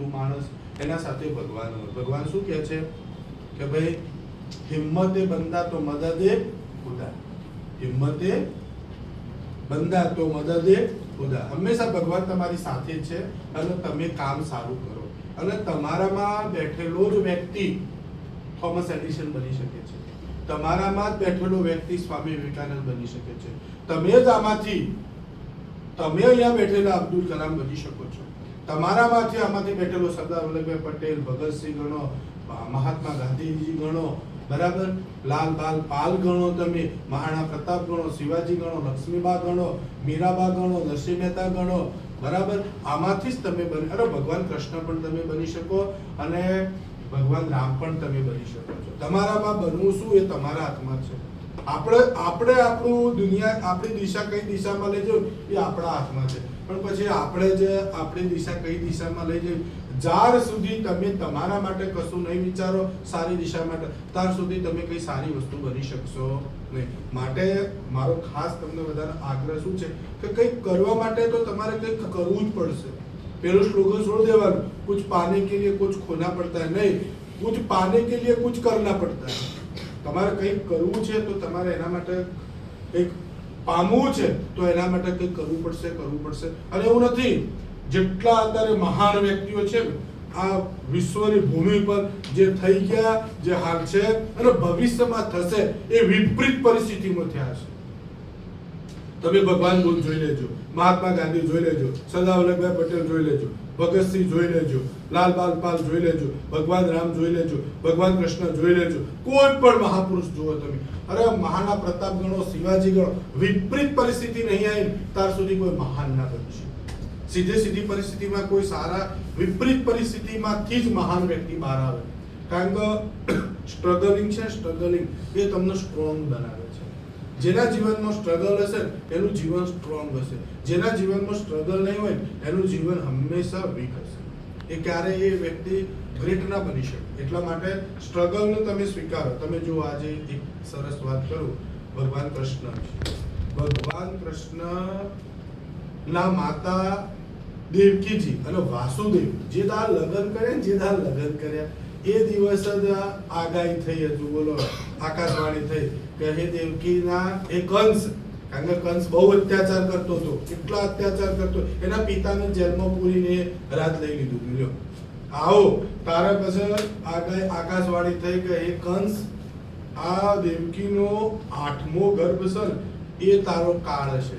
ભક્તું માણસ એના સાથે ભગવાન હોય. ભગવાન શું કહે છે કે ભાઈ હિમ્મતે બંદા તો મદદે ખુદા, હિમ્મતે બંદા તો મદદે ખુદા. હંમેશા ભગવાન તમારી સાથે છે અને તમે કામ સારું કરો. અને તમારામાં બેઠેલો જ વ્યક્તિ થોમસ એડિશન બની શકે છે, તમારામાં જ બેઠેલો વ્યક્તિ સ્વામી વિવેકાનંદ બની શકે છે, તમે જ આમાંથી, તમે અહીંયા બેઠેલા અબ્દુલ કલામ બની શકો છો, તમારામાંથી આમાંથી બેઠેલો સરદાર વલ્લભભાઈ પટેલ, ભગતસિંહ ગણો, મહાત્મા ગાંધીજી ગણો, બરાબર, લાલ બાલ પાલ ગણો, તમે મહારાણા પ્રતાપ ગણો, શિવાજી ગણો, લક્ષ્મીબા ગણો, મીરાબા ગણો, નરસિંહ મહેતા ગણો, બરાબર, આમાંથી જ તમે બની. અરે ભગવાન કૃષ્ણ પણ તમે બની શકો અને ભગવાન રામ પણ તમે બની શકો છો. તમારામાં બનવું શું એ તમારા હાથમાં છે. આપણે આપણું દુનિયા, આપણી દિશા કઈ દિશામાં લઈ જવું એ આપણા હાથમાં છે. પણ પછી આપણે જે આપણી દિશા કઈ દિશામાં લઈ જવી, જ્યાર સુધી તમે તમારા માટે કશું નહીં વિચારો સારી દિશા માટે, ત્યાર સુધી તમે કઈ સારી વસ્તુ બની શકશો નહીં. માટે મારો ખાસ તમને બધાને આગ્રહ શું છે કે કંઈક કરવા માટે તો તમારે કંઈક કરવું જ પડશે. પેલું સ્લોગન છોડ દેવાનું, કુછ પાને કે लिए कुछ खोना पड़ता है, नहीं, कुछ पाने के लिए कुछ करना पड़ता है. તમારે કંઈક કરવું છે તો તમારે એના માટે કંઈક પામવું છે તો એના માટે કંઈક કરવું પડશે. અને એવું નથી, જેટલા અત્યારે મહાન વ્યક્તિઓ છે આ વિશ્વની ભૂમિ પર જે થઈ ગયા, જે હાલ છે અને ભવિષ્યમાં થશે, એ વિપરીત પરિસ્થિતિમાં થયા છે. તમે ભગવાન બુદ્ધ જોઈ લેજો, મહાત્મા ગાંધી જોઈ લેજો, સરદાર વલ્લભભાઈ પટેલ જોઈ લેજો, ભગતસિંહ જોઈ લેજો, લાલ બાલ પાલ જોઈ લેજો, ભગવાન રામ જોઈ લેજો, ભગવાન કૃષ્ણ જોઈ લેજો, કોઈ પણ મહાપુરુષ જુઓ તમે. અરે મહારાણા પ્રતાપ ગણો, શિવાજી ગણો, વિપરીત પરિસ્થિતિ નહીં આવી ત્યાર સુધી કોઈ મહાન ના બની શકે. સીધી પરિસ્થિતિમાં કોઈ સારા, વિપરીત પરિસ્થિતિમાંથી જ મહાન વ્યક્તિ બહાર આવે. કારણ કે સ્ટ્રગલિંગ છે, સ્ટ્રગલિંગ એ તમને સ્ટ્રોંગ બનાવે છે. જેના જીવનમાં સ્ટ્રગલ હશે એનું જીવન સ્ટ્રોંગ હશે, જેના જીવનમાં સ્ટ્રગલ નહીં હોય એનું જીવન હંમેશા વીક હશે. એ ક્યારેય એ વ્યક્તિ ગ્રેટ ના બની શકે. એટલા માટે સ્ટ્રગલને તમે સ્વીકારો. તમે જો આજે એક સરસ વાત કરું ભગવાન કૃષ્ણ વિશે. ભગવાન કૃષ્ણ ના માતા દેવકીજી અને વાસુદેવ જે દાર લગ્ન કર્યા એ દિવસ જ આગાહી થઈ હતી. બોલો, આકાશવાણી થઈ કે હે દેવકીના એ કંસ, કારણ કે કંસ બહુ અત્યાચાર કરતો હતો, કેટલા અત્યાચાર કરતો, એના પિતાને જેલમાં પૂરીને રાત લઈ લીધું. લ્યો આવો તારા પછી આકાશવાણી થઈ કે હે કંસ, આ દેવકીનો 8મો ગર્ભ છે એ તારો કાળ હશે.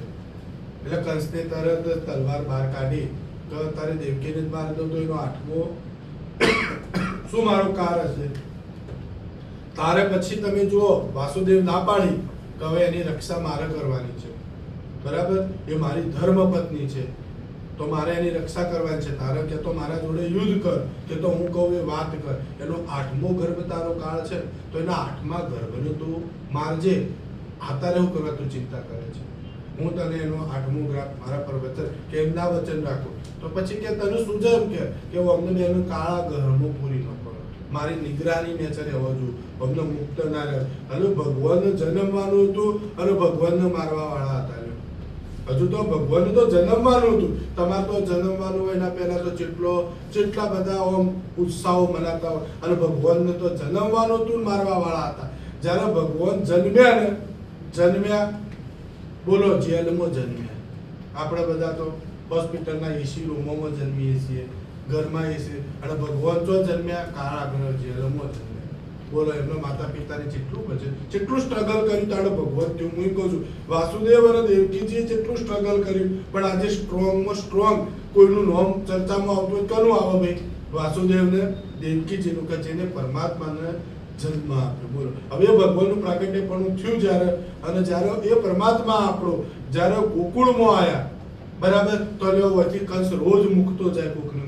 એટલે કંસને તરત તલવાર બહાર કાઢી તો તારે દેવકીને જ મારી દો તો એનો 8મો શું મારો કાર હશે. તારે પછી તમે જુઓ વાસુદેવ ના પાડી કે હવે એની રક્ષા મારે કરવાની છે, બરાબર, એ મારી ધર્મ પત્ની છે તો મારે એની રક્ષા કરવાની છે. તારે કે તો મારા જોડે યુદ્ધ કર, કે તો હું કહું એ વાત કર. એનો 8મો ગર્ભ તારો કાળ છે તો એના 8મા ગર્ભને તું મારજે. આતારે હું કરવા તું ચિંતા કરે છે? હું તને એનો 8મો ગ્રાફ મારા પર વચન કે એમના વચન રાખું તો પછી કે તને શું જેમ કે હું અમને એનું કાળા ગર્ભમાં પૂરી ન કરો, મારી નિગરાની નેચર એવો છું, અમને મુક્ત ના રહે. અને ભગવાનને જન્મવાનું હતું અને ભગવાનને મારવા વાળા હતા. હજુ તો ભગવાનને તો જન્મવાનું હતું, તમારે તો જન્મવાનું હોય એના પહેલા તો જેટલા બધા ઓમ ઉત્સાહો મનાતા હોય, અને ભગવાનને તો જન્મવાનું હતું, મારવા વાળા હતા. જ્યારે ભગવાન જન્મ્યા બોલો, જેલમાં જન્મ્યા. આપણે બધા તો હોસ્પિટલના એસી રૂમોમાં જન્મીએ છીએ, ઘરમાં એસી, અને ભગવાન તો જન્મ્યા કાળા ગ્રહ જેલમાં જન્મ્યા. બોલો, એમના માતા પિતાને જેટલું સ્ટ્રગલ કર્યું તારે ભગવાન થયું. હું કહું છું વાસુદેવ અને દેવકીજીએ જેટલું સ્ટ્રગલ કર્યું, પણ આજે સ્ટ્રોંગમાં સ્ટ્રોંગ કોઈનું નામ ચર્ચામાં આવતું હોય કોનું આવે ભાઈ? વાસુદેવને દેવકીજીનું, કે જેને પરમાત્માને જન્મ આપ્યો. બોલો, હવે ભગવાનનું પ્રાગટ્યપણું થયું જ્યારે, અને જ્યારે એ પરમાત્મા આપણો જ્યારે ગોકુળમાં આવ્યા, બરાબર, તો વચ્ચે કંસ રોજ મૂકતો જાય કોકને.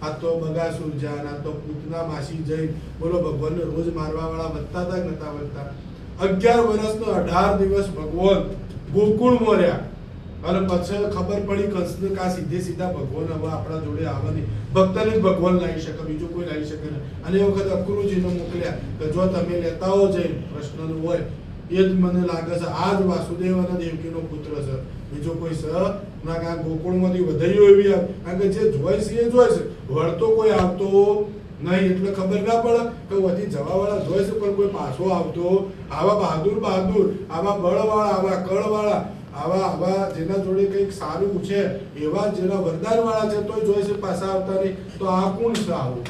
આ તો બગાસુર જાન, આ તો પૂતના માસી જઈ, બોલો, ભગવાનને રોજ મારવા વાળા વધતા હતા કે નતા વધતા? 11 વર્ષનો 18 દિવસ ભગવાન ગોકુળમાં રહ્યા, અને પછી ખબર પડી કંસને કા સીધા ભગવાન હવે આપણા જોડે આવવાની, ભક્તને જ ભગવાન લાવી શકે, બીજું કોઈ લાવી શકે નહીં. અને એ વખત અક્રૂરજીને મોકલ્યા કે જો તમે લેતા હો જઈને પ્રશ્નનું હોય એ જ મને લાગે છે આ જ વાસુદેવ અને દેવકીનો પુત્ર છે, બીજો કોઈ છે ના. કાં ગોકુળમાંથી વધાઈઓ એવી આવે, કારણ કે જે જોઈ છે એ જોઈ છે, વળતો કોઈ આવતો નહીં, એટલે ખબર ના પડે કે વધી જવાવાળા જોઈ છે પણ કોઈ પાછો આવતો. આવા બહાદુર બહાદુર, આવા બળવાળા, આવા કળવાળા, આવા જેના જોડે કંઈક સારું છે, એવા જેના વરદાનવાળા છે તોય જોઈ છે પાછા આવતા નહીં, તો આ કોણ છે આવું?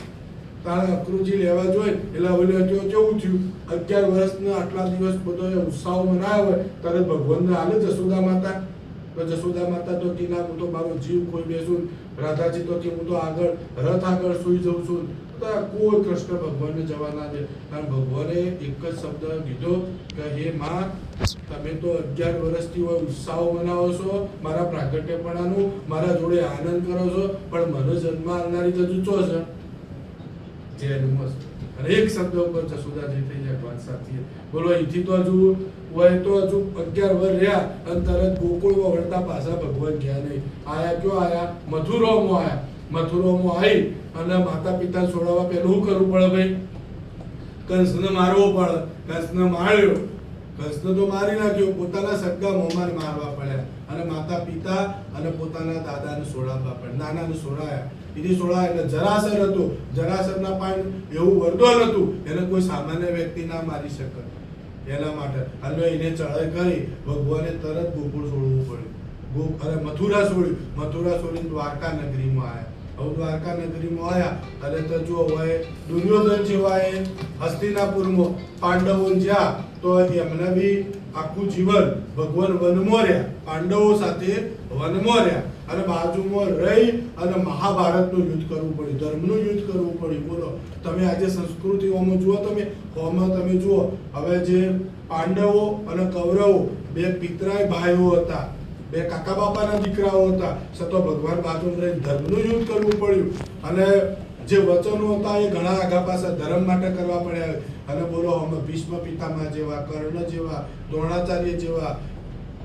તારે અક્રુજી લેવા જોઈએ એટલે ઓલે કેવું થયું, 11 વર્ષના આટલા દિવસ બધો ઉત્સાહ મનાયો હોય તરત ભગવાનને હાલે જશોદા માતા. તો જશોદા માતા તો કે ના, હું તો મારો જીવ કોઈ બેસું. રાધાજી તો કે હું તો આગળ રથ આગળ સુઈ જઉં છું. કોઈ કૃષ્ણ ભગવાનને જવા ના દે, કારણ ભગવાને એક જ શબ્દ કીધો કે હે માં, તમે તો 11 વર્ષથી હોય ઉત્સાહ મનાવો છો મારા પ્રાગટ્યપણાનું, મારા જોડે આનંદ કરો છો, પણ મને જન્મ આવનારી તો જુચો છે જે મસ્ત. અને એક શબ્દ ઉપર જસોદાજી થઈ જાય વાત સાચી. બોલો અહીંથી તો હજુ હોય તો હજુ 11 વર્ષ રહ્યા અને તરત ગોકુળમાં વળતા પાછા ભગવાન ગયા નહીં. આયા કયો આયા? મથુરામાં આયા. મથુરામાં આવી અને માતા પિતા છોડાવવા પહેલું શું કરવું પડે ભાઈ? કંસને મારવો પડે. કંસને માર્યો, કંસને તો મારી નાખ્યો, પોતાના સગા મોમાને મારવા પડ્યા અને માતા પિતા અને પોતાના દાદાને છોડાવવા પડ્યા, નાનાને છોડાયા. એથી છોડાય એટલે જરાસર હતો. જરાસરના પાન એવું વરદાન હતું, એને કોઈ સામાન્ય વ્યક્તિ ના મારી શકે. એના માટે અને એને ચડાઈ કરી ભગવાને તરત ગોકુળ છોડવું પડ્યું. અને મથુરા છોડ્યું. મથુરા છોડીને દ્વારકા નગરીમાં આવ્યા. હવે દ્વારકા નગરીમાં આવ્યા અને તો જો હોય દુર્યોધન જેવાએ હસ્તિનાપુરમાં પાંડવો જ્યાં તો એમને બી આખું જીવન ભગવાન વનમાં રહ્યા, પાંડવો સાથે વનમાં રહ્યા અને બાજુમાં રહી અને મહાભારતનું યુદ્ધ કરવું પડ્યું, ધર્મનું યુદ્ધ કરવું પડ્યું. બોલો તમે આજે સંસ્કૃતિઓમાં જુઓ, તમે જુઓ હવે જે પાંડવો અને કૌરવો બે પિતરાય ભાઈઓ હતા, બે કાકા બાપાના દીકરાઓ હતા, છતાં ભગવાન બાજુમાં રહીને ધર્મનું યુદ્ધ કરવું પડ્યું. અને જે વચનો હતા એ ઘણા આગા પાછા ધર્મ માટે કરવા પડ્યા. અને બોલો અમે ભીષ્મ પિતામહ જેવા, કર્ણ જેવા, દ્રોણાચાર્ય જેવા,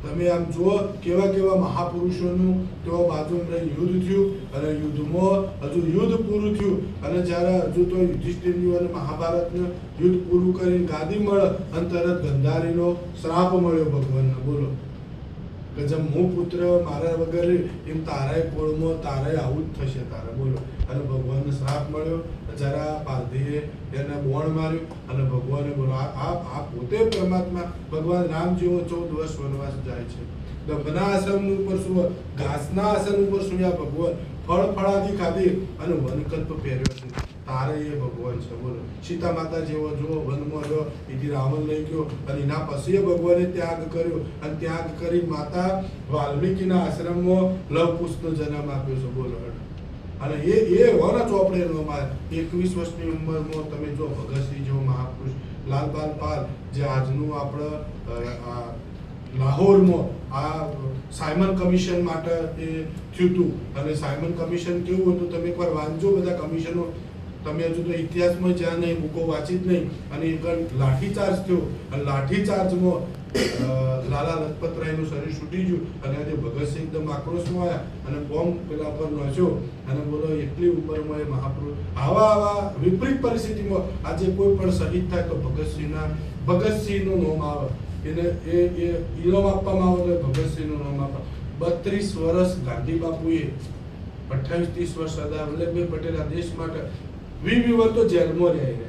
તમે આમ જુઓ કેવા કેવા મહાપુરુષોનું તેઓ બાજુમાં રહીને યુદ્ધ થયું. અને યુદ્ધમાં હજુ યુદ્ધ પૂરું થયું અને જ્યારે હજુ તો યુધિષ્ઠિરનું અને મહાભારતનું યુદ્ધ પૂરું કરીને ગાદી મળે અને તરત ગંધારીનો શ્રાપ મળ્યો ભગવાનને. બોલો કે જેમ હું પુત્ર મારા વગર એમ તારાય કોળમાં તારાય આવું જ થશે તારે. બોલો અને ભગવાનને શ્રાપ મળ્યો. જરા પારધીએ એને બોણ માર્યું અને ભગવાને બોલો આ પોતે પરમાત્મા ભગવાન રામ જેવો 14 વર્ષ વનવાસ જાય છે. દંભના આશ્રમ ઉપર શું, ઘાસના આસન ઉપર સુયા ભગવાન, ફળ ફળાદી ખાધી અને વનકલ્પ પહેર્યો છે. તારે એ ભગવાન છે. બોલો સીતા માતા જેવો જો વનમાં રહ્યો, એથી રાવણ લઈ ગયો અને એના પછી ભગવાને ત્યાગ કર્યો અને ત્યાગ કરી માતા વાલ્મીકીના આશ્રમમાં લવકુશનો જન્મ આપ્યો છે. બોલો અને એ વન ચોપડે 21 વર્ષની ઉંમરમાં તમે જો ભગતસિંહ જેવો મહાપુરુષ, લાલબાલ પાલ જે આજનું આપણે લાહોરમાં આ સાયમન કમિશન માટે એ થયું હતું. અને સાયમન કમિશન કેવું હતું તમે એકવાર વાંચજો બધા કમિશનો. તમે હજુ તો ઇતિહાસમાં જ્યાં નહીં, બુકો વાંચી જ નહીં. અને એક લાઠીચાર્જ થયો અને લાઠીચાર્જમાં લાલા લજપતરાયનું શરીર છૂટી ગયું અને આજે ભગતસિંહ એકદમ આક્રોશમાં આવ્યા અને બોમ્બ પેલા પર નાખ્યો. અને બોલો એટલી ઉંમરમાં એ મહાપુરુષ આવા વિપરીત પરિસ્થિતિમાં આજે કોઈ પણ શહીદ થાય તો ભગતસિંહનું નામ આવે, એને એ ઇનામ આપવામાં આવે તો ભગતસિંહનું નામ આપે. 32 વર્ષ ગાંધી બાપુએ, 28-30 વર્ષ સરદાર વલ્લભભાઈ પટેલ આ દેશ માટે વીર તો જેલમાં રહ્યા,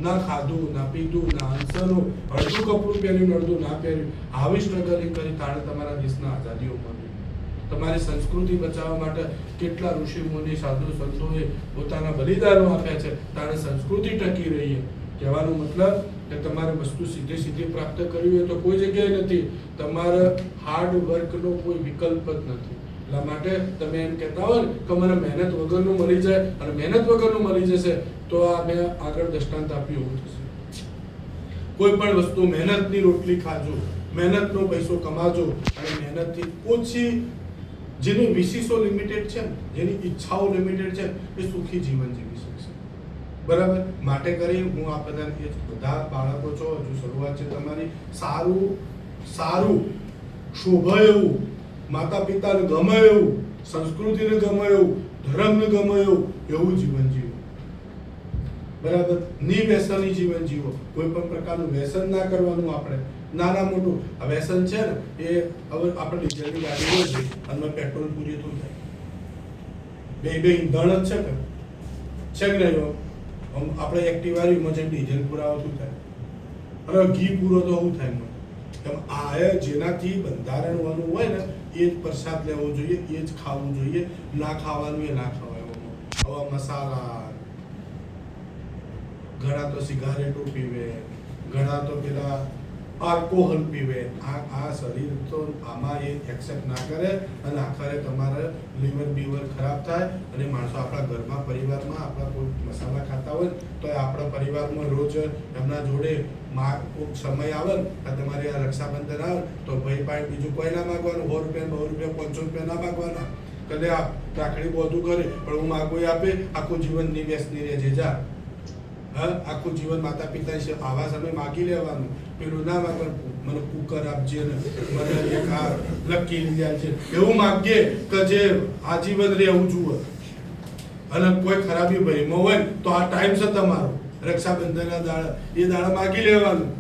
ના ખાધું ના પીધું ના અંસનું, અડધું કપડું પહેર્યું અડધું ના પહેર્યું. આવી સ્ટ્રગલિંગ કરી તાણે તમારા દેશના આઝાદીઓ મળી. તમારી સંસ્કૃતિ બચાવવા માટે કેટલા ઋષિ મુનિ સાધુ સંતોએ પોતાના બલિદાનો આપ્યા છે, તાણે સંસ્કૃતિ ટકી રહી. કહેવાનો મતલબ કે તમારે વસ્તુ સીધી પ્રાપ્ત કરવી હોય તો કોઈ જગ્યાએ નથી, તમારા હાર્ડ વર્કનો કોઈ વિકલ્પ જ નથી. એટલા માટે તમે એમ કહેતા હોય કે મને મહેનત વગરનું મળી જાય અને મહેનત વગરનું મળી જશે તો આ મેં આગળ દ્રષ્ટાંત આપ્યું એવું થશે. કોઈ પણ વસ્તુ મહેનતની રોટલી ખાજો, મહેનતનો પૈસો કમાજો અને મહેનતથી ઓછી, જેની વિશેષો લિમિટેડ છે, જેની ઈચ્છાઓ લિમિટેડ છે, એ સુખી જીવન જીવી શકશે. બરાબર? માટે કરી હું આ બધા બાળકો છો, હજુ શરૂઆત છે તમારી, સારું શોભા એવું, માતા પિતાને ગમે એવું, સંસ્કૃતિને ગમે એવું, ધર્મને ગમે એવું જીવન જીવો. બરાબર? નિવ્યસની જીવન જીવો. કોઈ પણ પ્રકારનું વ્યસન ના કરવાનું આપણે. નાના મોટું આ વ્યસન છે ને એ હવે આપણે ડીઝલની ગાડી હોય છે અને પેટ્રોલ પૂરી તો થાય બે ઈંધણ જ છે કે નહીં આપણે એક્ટિવા એમાં જેમ ડીઝલ પુરાવો શું થાય અને ઘી પૂરો તો શું થાય એમ આ જેનાથી બંધારણવાનું હોય ને એ જ પ્રસાદ લેવો જોઈએ એ જ ખાવું જોઈએ ના ખાવાનું એ ના ખવાય આવા મસાલા ઘણા તો સિગારેટો પીવે ઘણા તો પેલા આલ્કોહોલ પીવે આ શરીર તો આમાં એ એક્સેપ્ટ ના કરે અને આખરે તમારે લીવર બીવર ખરાબ થાય અને માણસો આપણા ઘરમાં પરિવારમાં આપણા કોઈ મસાલા ખાતા હોય તો આપણા પરિવારમાં રોજ એમના જોડે કોઈક સમય આવે ને તમારે આ રક્ષાબંધન આવે તો ભાઈ પાસે બીજું કોઈ ના માગવાનું 100 રૂપિયા 200 રૂપિયા 500 રૂપિયા ના માગવાના કદે આ રાખડી બધું કરે પણ હું માગું આપે આખું જીવન નિવેશની રહે છે જા આખું જીવન માતા પિતા છે આવા સમય માગી લેવાનું પેલું ના માગવાનું મને કુકર આપજે ને મને એક આ લકી લઈ છે એવું માગીએ કે જે આજીવન રહેવું જોઈએ અને કોઈ ખરાબી ભયમાં હોય તો આ ટાઈમ છે તમારો રક્ષાબંધનના દાડા એ દાડા માગી લેવાનું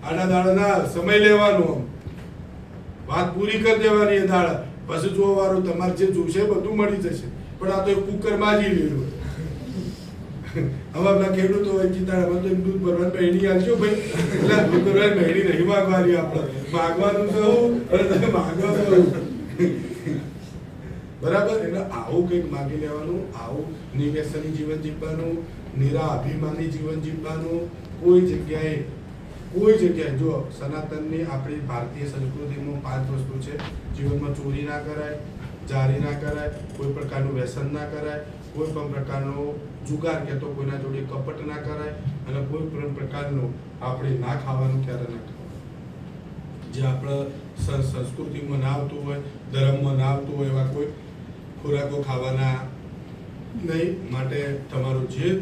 આના દાડા ના સમય લેવાનો વાત પૂરી કરી દેવાની એ દાડા પછી જોવાનું તમારે જે જોશે બધું મળી જશે પણ આ તો કુકર માજી લેવું હવે આપણા ખેડૂતો હોય ચિતાડા તો દૂધ ભરવાની બહેણી આવજો ભાઈ એટલે દૂધ ભરવાની બહેણી નહીં માગવાની આપણે માગવાનું તો અને તમે માગવાનું બરાબર એટલે આવું કંઈક માગી લેવાનું આવું નિવેશની જીવન જીવવાનું નિરા અભિમાની જીવન જીવવાનું કોઈ જગ્યાએ જો સનાતનની આપણી ભારતીય સંસ્કૃતિમાં 5 વસ્તુ છે જીવનમાં ચોરી ના કરાય જારી ના કરાય કોઈ પ્રકારનું વ્યસન ના કરાય કોઈ પણ પ્રકારનો જુગાર કે તો કોઈના જોડે કપટ ના કરાય અને કોઈ પણ પ્રકારનું આપણે ના ખાવાનું ક્યારે ના ખાવાનું જે આપણા સંસ્કૃતિમાં ના આવતું હોય ધર્મમાં ના આવતું હોય એવા કોઈ ખોરાકો ખાવાના નહીં માટે તમારું જે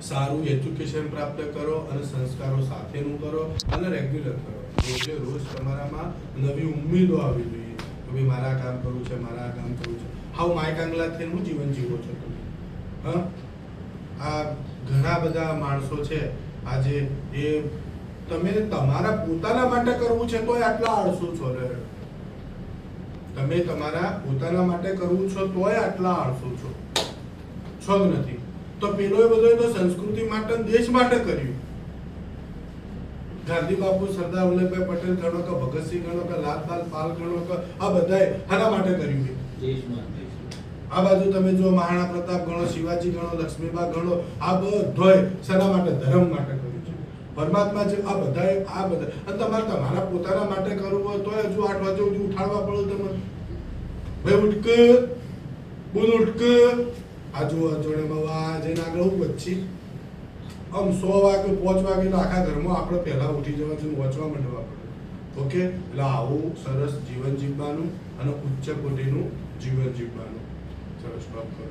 સારું એજ્યુકેશન પ્રાપ્ત કરો અને સંસ્કારો સાથેનું કરો અને રેગ્યુલર કરો એટલે રોજ તમારામાં નવી ઉમેદો આવી જોઈએ કે ભાઈ મારા કામ કરવું છે મારા કામ કરવું છે હાવ માય કાંગલા થઈને હું જીવન જીવો છો તમે આ ઘણા બધા માણસો છે આજે એ તમે તમારા પોતાના માટે કરવું છે તોય આટલા આળસુ છો રે તમે તમારા પોતાના માટે કરવું છો તોય આટલા આળસુ છો જ નથી તો પેલો એ બધો તો સંસ્કૃતિ માટે દેશ માટે કર્યું ગાંધી બાપુ સરદાર વલ્લભભાઈ પટેલ ગણો કે ભગતસિંહ ગણો કે લાલપાલ પાલ ગણો કે આ બધાએ આના માટે કર્યું આ બાજુ તમે જો મહારાણા પ્રતાપ ગણો શિવાજી ગણો લક્ષ્મીબા ગણો આ બધોય શેના માટે ધર્મ માટે કર્યું છે પરમાત્મા છે આ બધાએ આ બધા અને તમારે તમારા પોતાના માટે કરવું હોય તો હજુ 8 વાગે સુધી ઉઠાડવા પડે તમે ભાઈ ઉઠક બોલ ઉઠક આજુ જોડેમાં આ જઈને આગળ હું વચ્ચી આમ 100 વાગે 5 વાગે તો આખા ઘરમાં આપણે પહેલા ઉઠી જવા જોઈએ વાંચવા માંડવા પડે ઓકે એટલે આવું સરસ જીવન જીવવાનું અને ઉચ્ચ કોટીનું જીવન જીવવાનું સરસ વાત કરો